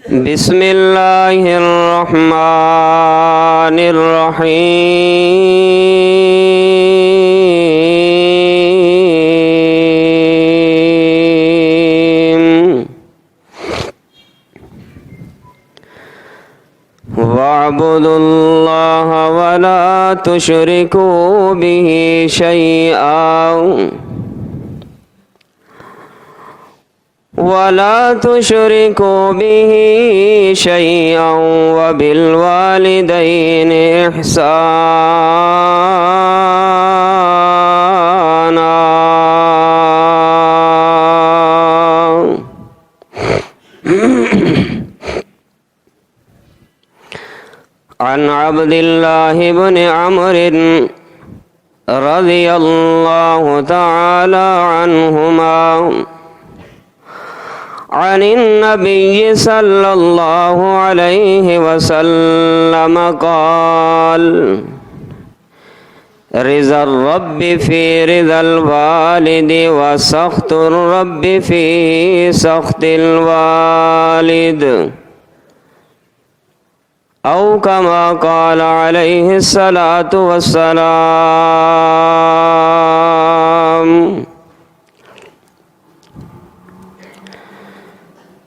بسم اللہ الرحمن الرحیم وَاعْبُدُوا اللَّهَ وَلَا تُشْرِكُوا بِهِ شَيْئًا وَبِالْوَالِدَيْنِ إِحْسَانًا عن عبد الله بن عمرو رضي الله تعالى عنهما عن النبي صلى الله عليه وسلم قال رضا الرب في رضا الوالد وسخط الرب في سخط الوالد أو كما قال عليه الصلاة والسلام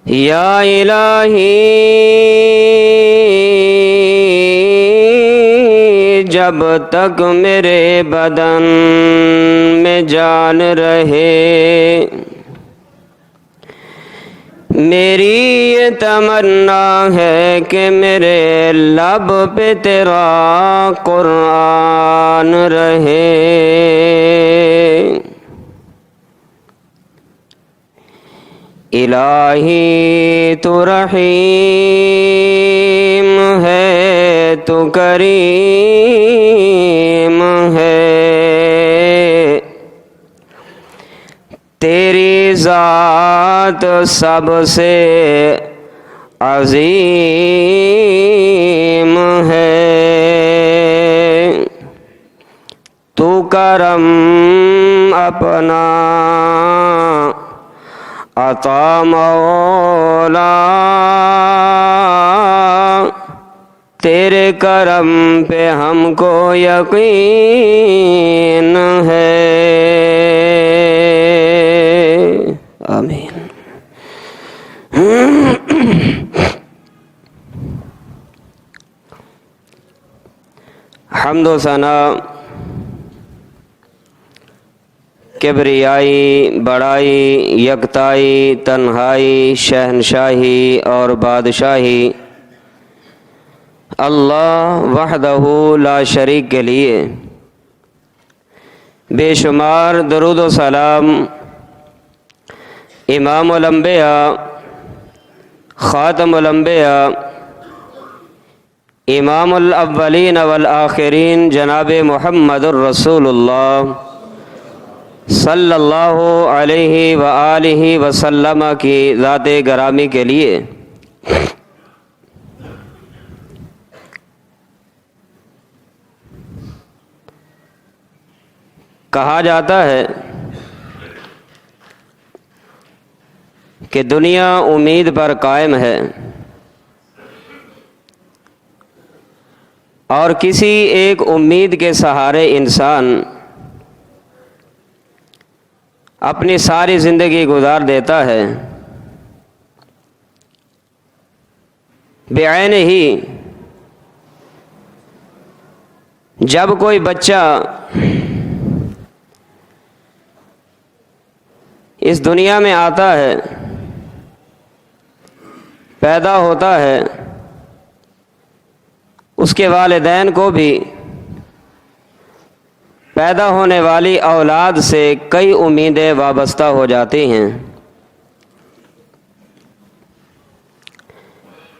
یا الہی جب تک میرے بدن میں جان رہے میری یہ تمنا ہے کہ میرے لب پہ تیرا قرآن رہے الہی تو رحیم ہے تو کریم ہے تیری ذات سب سے عظیم ہے تو کرم اپنا عطا مولا تیرے کرم پہ ہم کو یقین ہے آمین حمد و ثنا کبریائی بڑائی یکتائی تنہائی شہنشاہی اور بادشاہی اللہ وحدہ لا شریک کے لیے بے شمار درود و سلام امام الانبیاء خاتم الانبیاء امام الاولین والآخرین جناب محمد الرسول اللہ صلی اللہ علیہ وآلہ وسلم کی ذات گرامی کے لیے کہا جاتا ہے کہ دنیا امید پر قائم ہے اور کسی ایک امید کے سہارے انسان اپنی ساری زندگی گزار دیتا ہے بعین ہی جب کوئی بچہ اس دنیا میں آتا ہے پیدا ہوتا ہے اس کے والدین کو بھی پیدا ہونے والی اولاد سے کئی امیدیں وابستہ ہو جاتی ہیں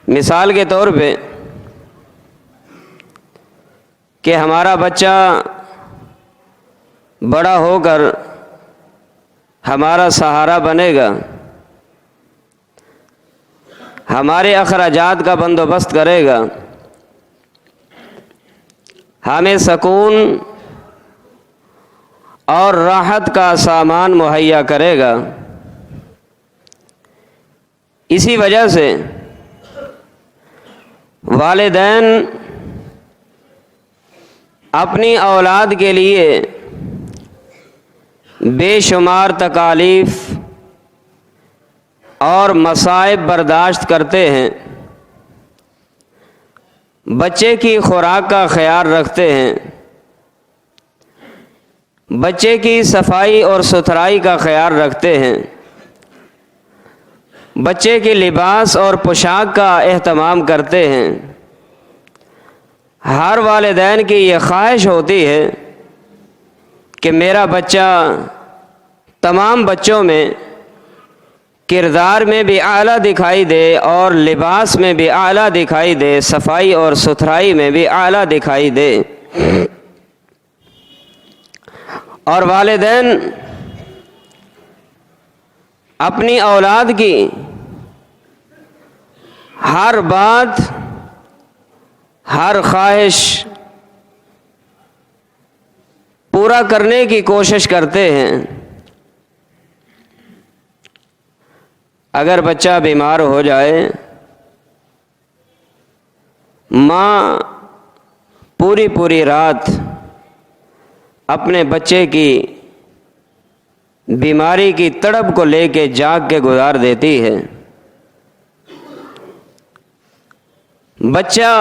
مثال کے طور پہ کہ ہمارا بچہ بڑا ہو کر ہمارا سہارا بنے گا ہمارے اخراجات کا بندوبست کرے گا ہمیں سکون اور راحت کا سامان مہیا کرے گا اسی وجہ سے والدین اپنی اولاد کے لیے بے شمار تکالیف اور مصائب برداشت کرتے ہیں، بچے کی خوراک کا خیال رکھتے ہیں، بچے کی صفائی اور ستھرائی کا خیال رکھتے ہیں، بچے کے لباس اور پوشاک کا اہتمام کرتے ہیں۔ ہر والدین کی یہ خواہش ہوتی ہے کہ میرا بچہ تمام بچوں میں کردار میں بھی اعلیٰ دکھائی دے اور لباس میں بھی اعلیٰ دکھائی دے، صفائی اور ستھرائی میں بھی اعلیٰ دکھائی دے۔ اور والدین اپنی اولاد کی ہر بات، ہر خواہش پورا کرنے کی کوشش کرتے ہیں۔ اگر بچہ بیمار ہو جائے، ماں پوری رات اپنے بچے کی بیماری کی تڑپ کو لے کے جاگ کے گزار دیتی ہے۔ بچہ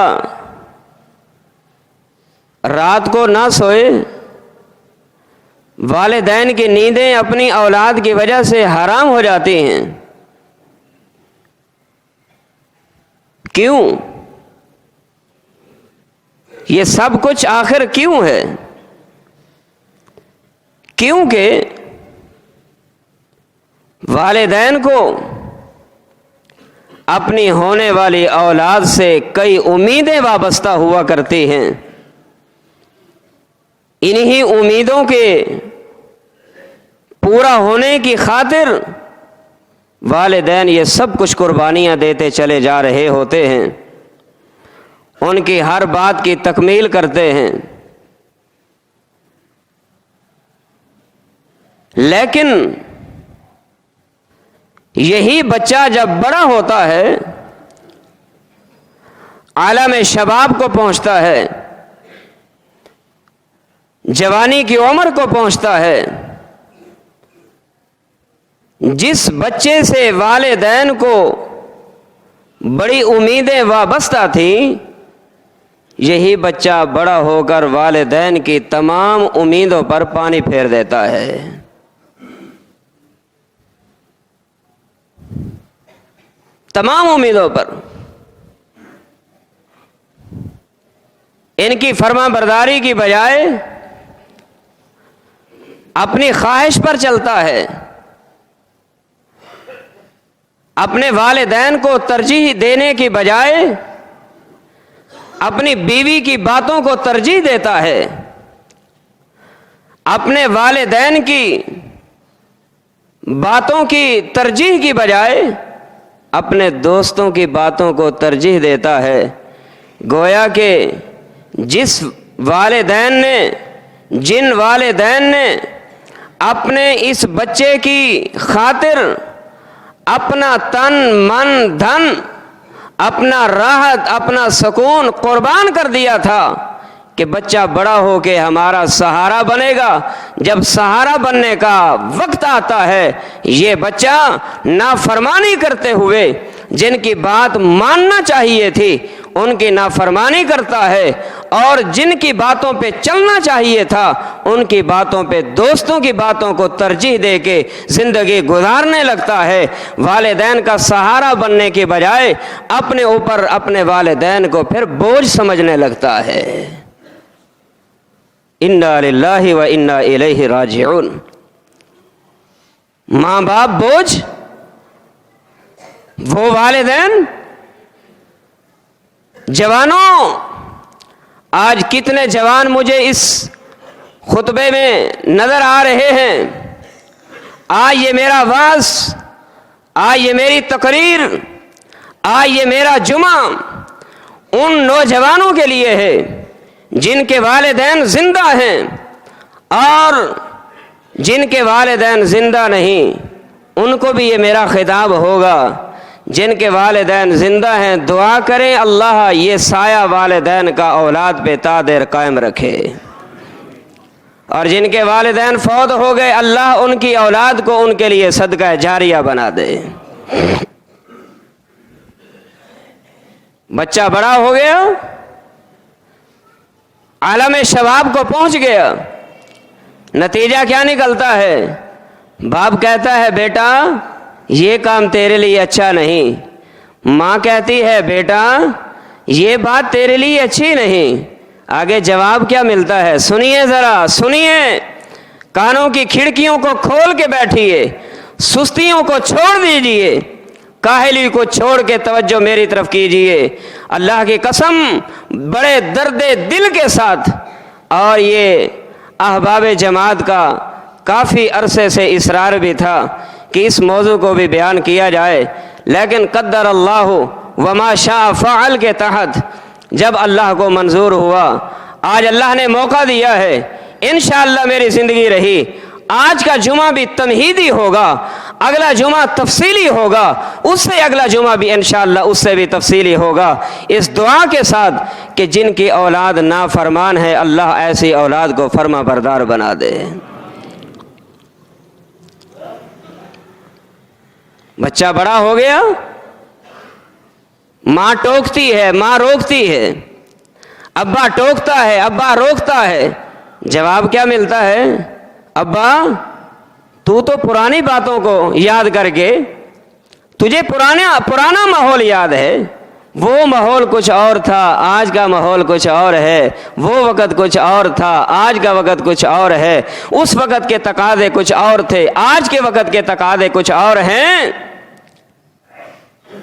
رات کو نہ سوئے، والدین کی نیندیں اپنی اولاد کی وجہ سے حرام ہو جاتی ہیں۔ کیوں؟ یہ سب کچھ آخر کیوں ہے؟ کیونکہ والدین کو اپنی ہونے والی اولاد سے کئی امیدیں وابستہ ہوا کرتی ہیں۔ انہی امیدوں کے پورا ہونے کی خاطر والدین یہ سب کچھ قربانیاں دیتے چلے جا رہے ہوتے ہیں، ان کی ہر بات کی تکمیل کرتے ہیں۔ لیکن یہی بچہ جب بڑا ہوتا ہے، عالم شباب کو پہنچتا ہے، جوانی کی عمر کو پہنچتا ہے، جس بچے سے والدین کو بڑی امیدیں وابستہ تھیں، یہی بچہ بڑا ہو کر والدین کی تمام امیدوں پر پانی پھیر دیتا ہے۔ تمام امیدوں پر ان کی فرما برداری کی بجائے اپنی خواہش پر چلتا ہے، اپنے والدین کو ترجیح دینے کی بجائے اپنی بیوی کی باتوں کو ترجیح دیتا ہے، اپنے والدین کی باتوں کی ترجیح کی بجائے اپنے دوستوں کی باتوں کو ترجیح دیتا ہے۔ گویا کہ جن والدین نے اپنے اس بچے کی خاطر اپنا تن من دھن، اپنا راحت، اپنا سکون قربان کر دیا تھا کہ بچہ بڑا ہو کے ہمارا سہارا بنے گا، جب سہارا بننے کا وقت آتا ہے، یہ بچہ نافرمانی کرتے ہوئے جن کی بات ماننا چاہیے تھی ان کی نافرمانی کرتا ہے، اور جن کی باتوں پہ چلنا چاہیے تھا ان کی باتوں پہ، دوستوں کی باتوں کو ترجیح دے کے زندگی گزارنے لگتا ہے۔ والدین کا سہارا بننے کی بجائے اپنے اوپر اپنے والدین کو پھر بوجھ سمجھنے لگتا ہے۔ انا للہ و انا الیہ راجعون۔ ماں باپ بوجھ، وہ والدین۔ جوانوں، آج کتنے جوان مجھے اس خطبے میں نظر آ رہے ہیں۔ آج یہ میرا وعظ، آج یہ میری تقریر، آج یہ میرا جمعہ ان نوجوانوں کے لیے ہے جن کے والدین زندہ ہیں، اور جن کے والدین زندہ نہیں ان کو بھی یہ میرا خطاب ہوگا جن کے والدین زندہ ہیں دعا کریں اللہ یہ سایہ والدین کا اولاد پہ تا دیر قائم رکھے، اور جن کے والدین فوت ہو گئے اللہ ان کی اولاد کو ان کے لیے صدقہ جاریہ بنا دے۔ بچہ بڑا ہو گیا، عالم شباب کو پہنچ گیا، نتیجہ کیا نکلتا ہے؟ باپ کہتا ہے بیٹا یہ کام تیرے لیے اچھا نہیں، ماں کہتی ہے بیٹا یہ بات تیرے لیے اچھی نہیں۔ آگے جواب کیا ملتا ہے؟ سنیے ذرا، سنیے، کانوں کی کھڑکیوں کو کھول کے بیٹھیے، سستیوں کو چھوڑ دیجئے، کاہلی کو چھوڑ کے توجہ میری طرف کیجئے۔ اللہ کی قسم بڑے درد دل کے ساتھ، اور یہ احباب جماعت کا کافی عرصے سے اصرار بھی تھا کہ اس موضوع کو بھی بیان کیا جائے، لیکن قدر اللہ وما شاء فعل کے تحت جب اللہ کو منظور ہوا، آج اللہ نے موقع دیا ہے، انشاءاللہ میری زندگی رہی آج کا جمعہ بھی تمہیدی ہوگا، اگلا جمعہ تفصیلی ہوگا، اس سے اگلا جمعہ بھی انشاءاللہ اس سے بھی تفصیلی ہوگا، اس دعا کے ساتھ کہ جن کی اولاد نافرمان ہے اللہ ایسی اولاد کو فرما بردار بنا دے۔ بچہ بڑا ہو گیا، ماں ٹوکتی ہے، ماں روکتی ہے، ابا ٹوکتا ہے، ابا روکتا ہے، جواب کیا ملتا ہے؟ ابا تو پرانی باتوں کو یاد کر کے تجھے پرانا ماحول یاد ہے، وہ ماحول کچھ اور تھا، آج کا ماحول کچھ اور ہے، وہ وقت کچھ اور تھا، آج کا وقت کچھ اور ہے، اس وقت کے تقاضے کچھ اور تھے، آج کے وقت کے تقاضے کچھ اور ہیں۔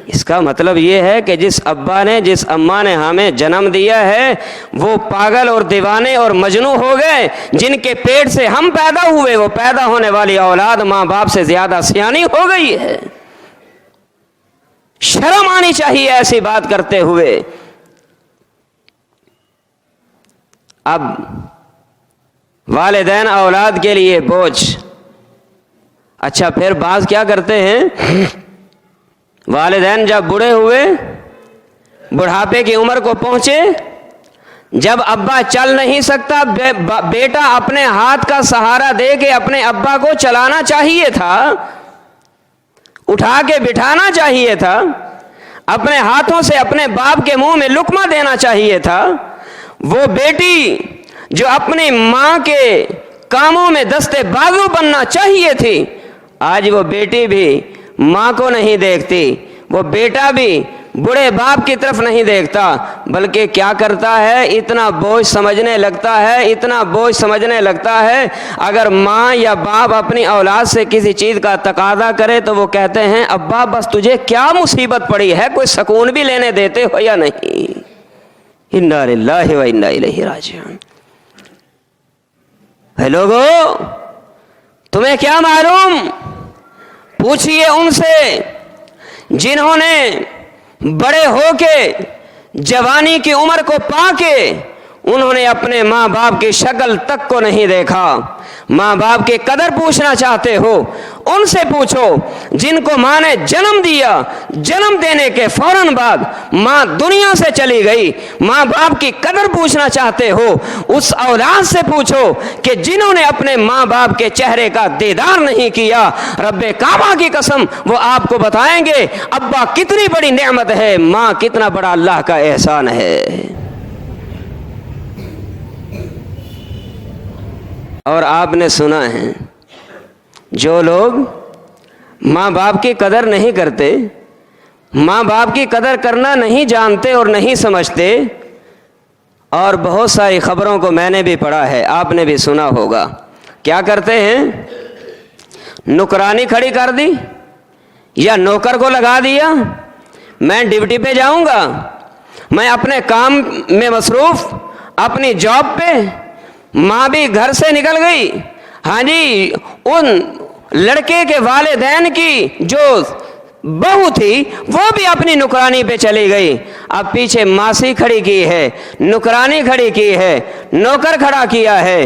اس کا مطلب یہ ہے کہ جس ابا نے جس اماں نے ہمیں جنم دیا ہے وہ پاگل اور دیوانے اور مجنوں ہو گئے، جن کے پیٹ سے ہم پیدا ہوئے وہ پیدا ہونے والی اولاد ماں باپ سے زیادہ سیانی ہو گئی ہے۔ شرم آنی چاہیے ایسی بات کرتے ہوئے۔ اب والدین اولاد کے لیے بوجھ۔ اچھا پھر بعض کیا کرتے ہیں، والدین جب بوڑھے ہوئے، بڑھاپے کی عمر کو پہنچے، جب ابا چل نہیں سکتا، بیٹا اپنے ہاتھ کا سہارا دے کے اپنے ابا کو چلانا چاہیے تھا، اٹھا کے بٹھانا چاہیے تھا، اپنے ہاتھوں سے اپنے باپ کے منہ میں لقمہ دینا چاہیے تھا، وہ بیٹی جو اپنی ماں کے کاموں میں دستے بازو بننا چاہیے تھی، آج وہ بیٹی بھی ماں کو نہیں دیکھتی، وہ بیٹا بھی بڑے باپ کی طرف نہیں دیکھتا، بلکہ کیا کرتا ہے، اتنا بوجھ سمجھنے لگتا ہے اگر ماں یا باپ اپنی اولاد سے کسی چیز کا تقاضا کرے تو وہ کہتے ہیں ابا بس تجھے کیا مصیبت پڑی ہے، کوئی سکون بھی لینے دیتے ہو یا نہیں۔ انا للہ و انا الیہ راجعون۔ اے لوگو تمہیں کیا معلوم، پوچھئے ان سے جنہوں نے بڑے ہو کے جوانی کی عمر کو پا کے انہوں نے اپنے ماں باپ کی شکل تک کو نہیں دیکھا، ماں باپ کی قدر پوچھنا چاہتے ہو ان سے پوچھو جن کو ماں نے جنم دیا، جنم دینے کے فوراً بعد ماں دنیا سے چلی گئی، ماں باپ کی قدر پوچھنا چاہتے ہو اس اولاد سے پوچھو کہ جنہوں نے اپنے ماں باپ کے چہرے کا دیدار نہیں کیا، رب کعبہ کی قسم وہ آپ کو بتائیں گے ابا کتنی بڑی نعمت ہے، ماں کتنا بڑا اللہ کا احسان ہے۔ اور آپ نے سنا ہے جو لوگ ماں باپ کی قدر نہیں کرتے، ماں باپ کی قدر کرنا نہیں جانتے اور نہیں سمجھتے، اور بہت ساری خبروں کو میں نے بھی پڑھا ہے، آپ نے بھی سنا ہوگا، کیا کرتے ہیں، نوکرانی کھڑی کر دی یا نوکر کو لگا دیا، میں ڈیوٹی پہ جاؤں گا، میں اپنے کام میں مصروف، اپنی جاب پہ، ماں بھی گھر سے نکل گئی، ہاں جی ان لڑکے کے والدین کی جو بہو تھی وہ بھی اپنی نوکرانی پہ چلی گئی، اب پیچھے ماسی کھڑی کی ہے، نوکرانی کھڑی کی ہے، نوکر کھڑا کیا ہے،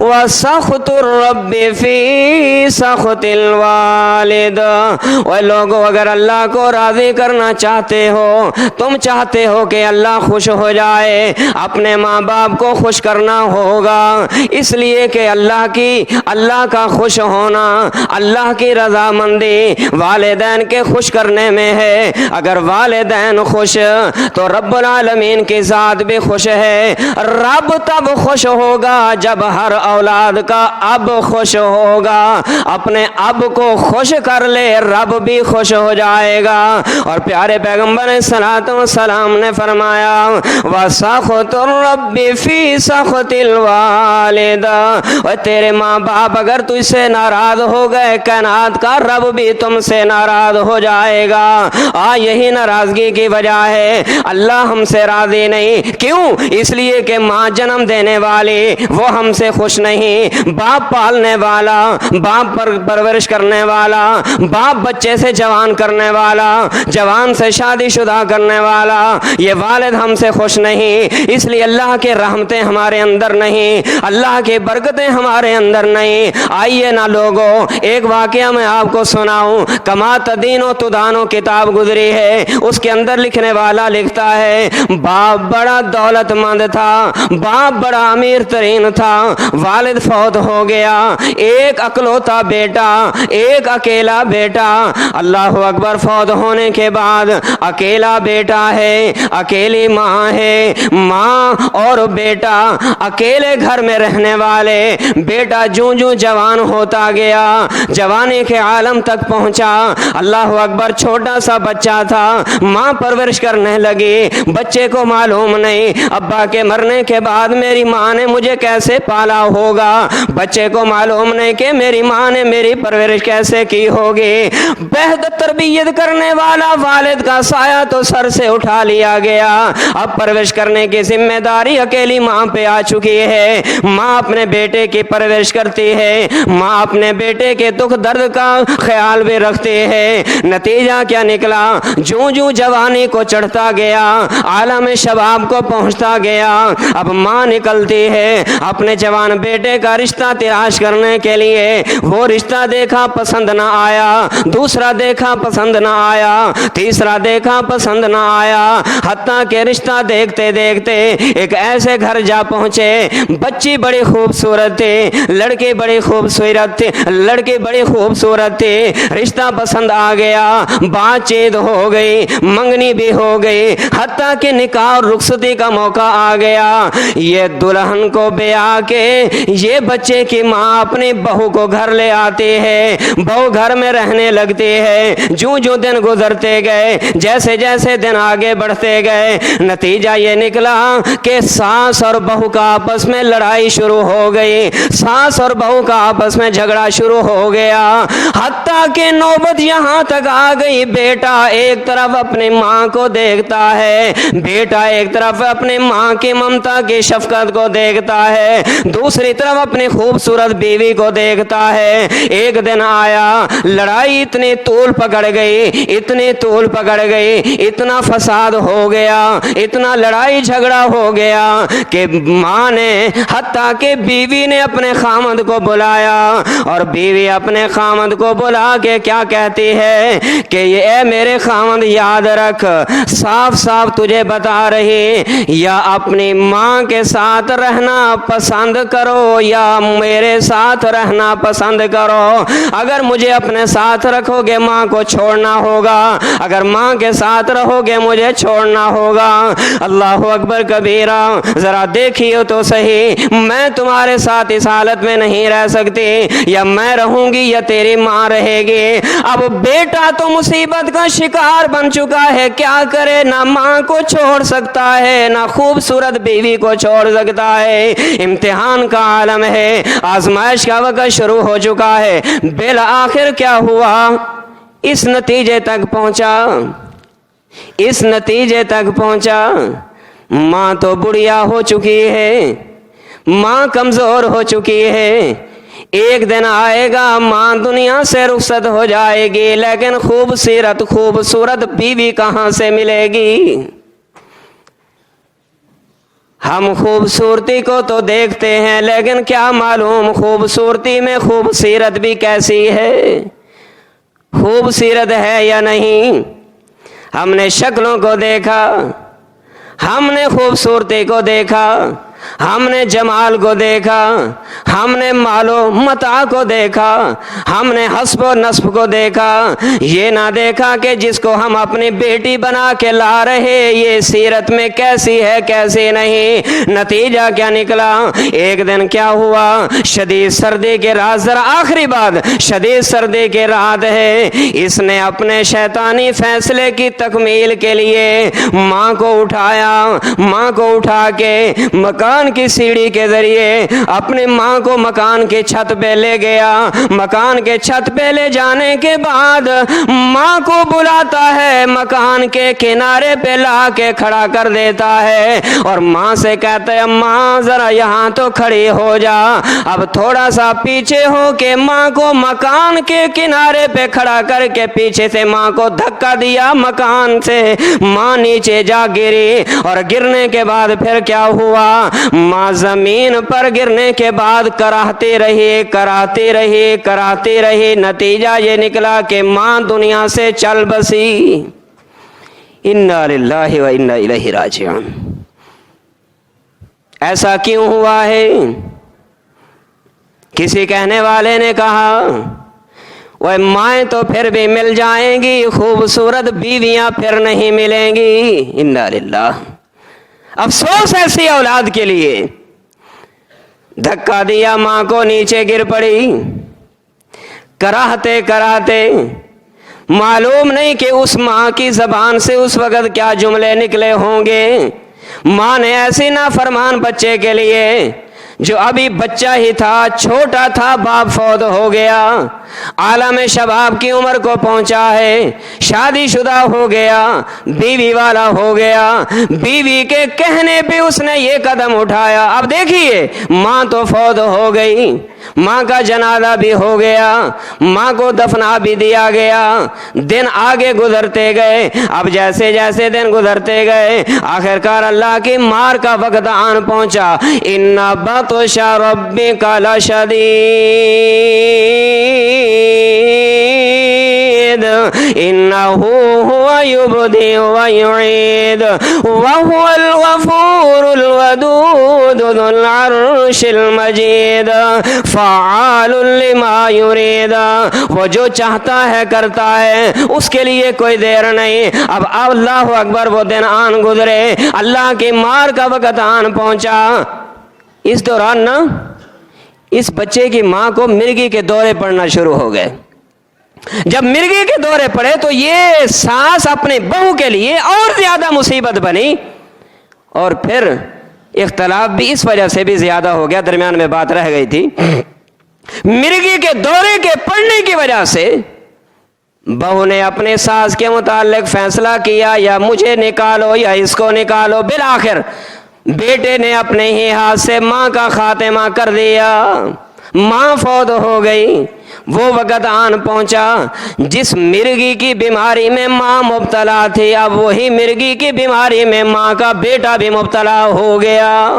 وسخط الرب فی سخط الوالد۔ وہ لوگوں اگر اللہ کو راضی کرنا چاہتے ہو، تم چاہتے ہو کہ اللہ خوش ہو جائے، اپنے ماں باپ کو خوش کرنا ہوگا، اس لیے کہ اللہ کا خوش ہونا، اللہ کی رضامندی والدین کے خوش کرنے میں ہے۔ اگر والدین خوش تو رب العالمین کی ذات بھی خوش ہے۔ رب تب خوش ہوگا جب ہر اولاد کا اب خوش ہوگا۔ اپنے اب کو خوش کر لے، رب بھی خوش ہو جائے گا۔ اور پیارے پیغمبر صلوات و سلام نے فرمایا وَسَخْطُ الرَّبِّ فِي سَخْطِ الْوَالِدِ، اور تیرے ماں باپ اگر تجھ سے ناراض ہو گئے، کائنات کا رب بھی تم سے ناراض ہو جائے گا۔ یہی ناراضگی کی وجہ ہے اللہ ہم سے راضی نہیں۔ کیوں؟ اس لیے کہ ماں جنم دینے والی وہ ہم سے خوش نہیں، باپ پالنے والا، باپ پرورش کرنے والا، باپ بچے سے جوان کرنے والا، جوان سے شادی شدہ کرنے والا، یہ والد ہم سے خوش نہیں۔ اس لیے اللہ کے رحمتیں ہمارے اندر نہیں، اللہ کی برکتیں ہمارے اندر نہیں۔ آئیے نا لوگوں، ایک واقعہ میں آپ کو سناؤں۔ کما تدین و تدانو کتاب گزری ہے، اس کے اندر لکھنے والا لکھتا ہے باپ بڑا دولت مند تھا، باپ بڑا امیر ترین تھا، والد فوت ہو گیا، ایک اکلوتا بیٹا، ایک اکیلا بیٹا۔ اللہ اکبر، فوت ہونے کے بعد اکیلا بیٹا ہے، اکیلی ماں ہے، ماں اور بیٹا اکیلے گھر میں رہنے والے۔ بیٹا جوں جوں جوان ہوتا گیا، جوانی کے عالم تک پہنچا، اللہ اکبر، چھوٹا سا بچہ تھا، ماں پرورش کرنے لگی۔ بچے کو معلوم نہیں ابا کے مرنے کے بعد میری ماں نے مجھے کیسے پالا ہوگا، بچے کو معلوم نہیں کہ میری ماں نے میری پرورش کیسے کی ہوگی۔ بہتر تربیت کرنے والا والد کا سایہ تو سر سے اٹھا لیا گیا، اب پرورش کرنے کی ذمہ داری اکیلی ماں پہ آ چکی ہے۔ ماں اپنے بیٹے کی پرورش کرتی ہے، ماں اپنے بیٹے کے دکھ درد کا خیال بھی رکھتی ہے۔ نتیجہ کیا نکلا؟ جوں جوں جوانی کو چڑھتا گیا، عالم شباب کو پہنچتا گیا، اب ماں نکلتی ہے اپنے جوان بیٹے کا رشتہ تلاش کرنے کے لیے۔ وہ رشتہ دیکھا پسند نہ آیا، دوسرا دیکھا پسند نہ آیا، تیسرا دیکھا پسند نہ آیا، حتیٰ کہ رشتہ دیکھتے دیکھتے ایک ایسے گھر جا پہنچے، بچی بڑی خوبصورت تھی، لڑکی بڑی خوبصورت تھی، لڑکی بڑی خوبصورت تھی، رشتہ پسند آ گیا، بات چیت ہو گئی، منگنی بھی ہو گئی، حتیٰ کہ نکاح اور رخصتی کا موقع آ گیا۔ یہ دلہن کو بیاہ کے یہ بچے کی ماں اپنی بہو کو گھر لے آتی ہے، بہو گھر میں رہنے لگتی ہے۔ جوں جوں دن گزرتے گئے، جیسے جیسے دن آگے بڑھتے گئے، نتیجہ یہ نکلا کہ ساس اور بہو کا آپس میں لڑائی شروع ہو گئی، ساس اور بہو کا آپس میں جھگڑا شروع ہو گیا، حتیٰ کہ نوبت یہاں تک آ گئی، بیٹا ایک طرف اپنی ماں کو دیکھتا ہے، بیٹا ایک طرف اپنی ماں کی ممتا کی شفقت کو دیکھتا ہے، دوسری طرف اپنی خوبصورت بیوی کو دیکھتا ہے۔ ایک دن آیا، لڑائی اتنی طول پکڑ گئی، اتنی طول پکڑ گئی، اتنا فساد ہو گیا، اتنا لڑائی جھگڑا ہو گیا کہ ماں نے حتیٰ کہ بیوی نے اپنے خامد کو بلایا، اور بیوی اپنے خامد کو بلا کے کیا کہتی ہے کہ اے میرے خامد، یاد رکھ، صاف صاف تجھے بتا رہی، یا اپنی ماں کے ساتھ رہنا پسند کرو یا میرے ساتھ رہنا پسند کرو۔ اگر مجھے اپنے ساتھ رکھو گے ماں کو چھوڑنا ہوگا، اگر ماں کے ساتھ رہو گے مجھے چھوڑنا ہوگا۔ اللہ اکبر کبیرہ، ذرا دیکھیے تو صحیح، میں تمہارے ساتھ اس حالت میں نہیں رہ سکتی، یا میں رہوں گی یا تیری ماں رہے گی۔ اب بیٹا تو مصیبت کا شکار بن چکا ہے، کیا کرے؟ نہ ماں کو چھوڑ سکتا ہے، نہ خوبصورت بیوی کو چھوڑ سکتا ہے۔ امتحان کا عالم ہے، آزمائش کا وقت شروع ہو چکا ہے۔ بالآخر کیا ہوا؟ اس نتیجے تک پہنچا، اس نتیجے تک پہنچا، ماں تو بڑھیا ہو چکی ہے، ماں کمزور ہو چکی ہے، ایک دن آئے گا ماں دنیا سے رخصت ہو جائے گی، لیکن خوبصورت بیوی کہاں سے ملے گی؟ ہم خوبصورتی کو تو دیکھتے ہیں لیکن کیا معلوم خوبصورتی میں خوبصیرت بھی کیسی ہے، خوبصورت ہے یا نہیں۔ ہم نے شکلوں کو دیکھا، ہم نے خوبصورتی کو دیکھا، ہم نے جمال کو دیکھا، ہم نے مال و متاع کو دیکھا، ہم نے حسب و نسب کو دیکھا، یہ نہ دیکھا کہ جس کو ہم اپنی بیٹی بنا کے لا رہے یہ سیرت میں کیسی ہے کیسی نہیں۔ نتیجہ کیا نکلا؟ ایک دن کیا ہوا؟ شدید سردی کے رات، ذرا آخری بات، شدید سردی کے رات ہے، اس نے اپنے شیطانی فیصلے کی تکمیل کے لیے ماں کو اٹھایا، ماں کو اٹھا کے مکان کی سیڑھی کے ذریعے اپنی ماں کو مکان کی چھت پہ لے گیا۔ مکان کے چھت پہ لے جانے کے بعد ماں کو بلاتا ہے، مکان کے کنارے پہ لا کے کھڑا کر دیتا ہے اور ماں سے کہتا ہے ماں ذرا یہاں تو کھڑی ہو جا۔ اب تھوڑا سا پیچھے ہو کے ماں کو مکان کے کنارے پہ کھڑا کر کے پیچھے سے ماں کو دھکا دیا مکان سے، ماں نیچے جا گری اور گرنے کے بعد پھر کیا ہوا؟ ماں زمین پر گرنے کے بعد کراہتی رہی، نتیجہ یہ نکلا کہ ماں دنیا سے چل بسی۔ انا للہ و انا الیہ راجعون۔ ایسا کیوں ہوا ہے؟ کسی کہنے والے نے کہا وہ مائیں تو پھر بھی مل جائیں گی، خوبصورت بیویاں پھر نہیں ملیں گی۔ انا للہ، افسوس ایسی اولاد کے لیے۔ دھکا دیا ماں کو، نیچے گر پڑی، کراہتے کراہتے معلوم نہیں کہ اس ماں کی زبان سے اس وقت کیا جملے نکلے ہوں گے۔ ماں نے ایسی نافرمان بچے کے لیے جو ابھی بچہ ہی تھا، چھوٹا تھا، باپ فوت ہو گیا، عالم شباب کی عمر کو پہنچا ہے، شادی شدہ ہو گیا، بیوی والا ہو گیا، بیوی کے کہنے پہ اس نے یہ قدم اٹھایا۔ اب دیکھیے ماں تو فوت ہو گئی، ماں کا جنازہ بھی ہو گیا، ماں کو دفنا بھی دیا گیا، دن آگے گزرتے گئے۔ اب جیسے جیسے دن گزرتے گئے آخرکار اللہ کی مار کا وقت آن پہنچا۔ ان بطش ربک لشدید انہ هو یبدئ ویعید وهو الغفور الودود ذو العرش المجید فعال لما یرید۔ وہ جو چاہتا ہے کرتا ہے، اس کے لیے کوئی دیر نہیں۔ اب اللہ اکبر، وہ دن آن گزرے، اللہ کی مار کا وقت آن پہنچا۔ اس دوران نا اس بچے کی ماں کو مرگی کے دورے پڑنا شروع ہو گئے۔ جب مرگی کے دورے پڑے تو یہ ساس اپنے بہو کے لیے اور زیادہ مصیبت بنی، اور پھر اختلاف بھی اس وجہ سے بھی زیادہ ہو گیا۔ درمیان میں بات رہ گئی تھی، مرگی کے دورے کے پڑنے کی وجہ سے بہو نے اپنے ساس کے متعلق فیصلہ کیا یا مجھے نکالو یا اس کو نکالو۔ بالآخر بیٹے نے اپنے ہی ہاتھ سے ماں کا خاتمہ کر دیا، ماں فوت ہو گئی۔ وہ وقت آن پہنچا جس مرگی کی بیماری میں ماں مبتلا تھی، اب وہی مرگی کی بیماری میں ماں کا بیٹا بھی مبتلا ہو گیا۔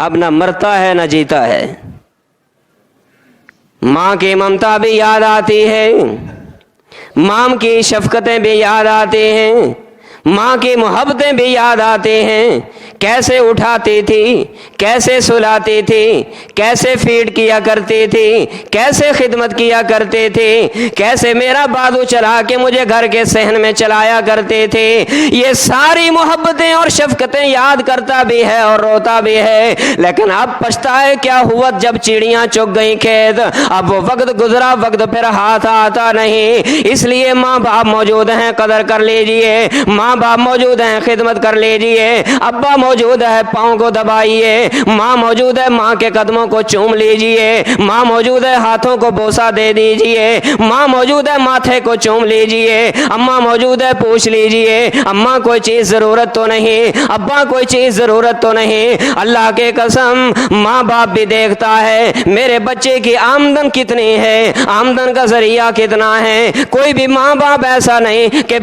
اب نہ مرتا ہے نہ جیتا ہے۔ ماں کی ممتا بھی یاد آتی ہے، ماں کی شفقتیں بھی یاد آتی ہیں، ماں کی محبتیں بھی یاد آتی ہیں۔ کیسے اٹھاتی تھی، کیسے سلاتی تھی، کیسے فیڈ کیا کرتی تھی، کیسے خدمت کیا کرتی تھی، کیسے میرا بازو چلا کے مجھے گھر کے صحن میں چلایا کرتی تھی۔ یہ ساری محبتیں اور شفقتیں یاد کرتا بھی ہے اور روتا بھی ہے، لیکن اب پچھتائے کیا ہوا جب چڑیاں چگ گئیں کھیت۔ اب وہ وقت گزرا، وقت پھر ہاتھ آتا نہیں، اس لیے ماں باپ موجود ہیں، قدر کر لیجئے، ماں باپ موجود ہیں، خدمت کر لیجئے، ابا موجود ہے، پاؤں کو دبائیے، ماں موجود ہے، ماں کے قدموں کو چوم لیجئے، ماں موجود ہے، ہاتھوں کو بوسہ دے دیجئے، ماں موجود ہے، ماتھے کو چوم لیجئے، اماں موجود ہے، پوچھ لیجئے اماں کوئی چیز ضرورت تو نہیں، ابا کوئی چیز ضرورت تو نہیں۔ اللہ کے قسم ماں باپ بھی دیکھتا ہے میرے بچے کی آمدن کتنی ہے، آمدن کا ذریعہ کتنا ہے۔ کوئی بھی ماں باپ ایسا نہیں کہ